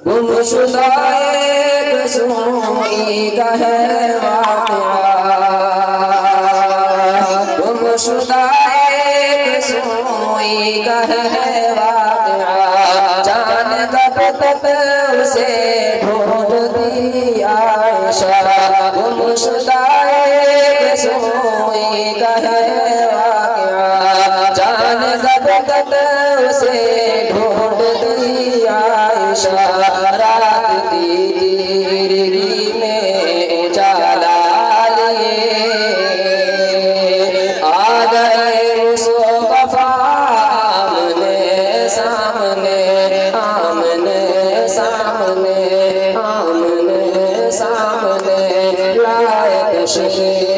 गुमशुदा एक सोई का है वाक़या, गुमशुदा एक सोई का है वाक़या। जान कब तक उसे ढूंढती आयशा, गुमशुदा एक सोई का है वाक़या। जान कब तक उसे ढूंढती आयशा। रात की दीरी में उजाला लिए आ गए मुस्तफा आमने सामने, आमने सामने, आमने सामने। लाए तशरीफ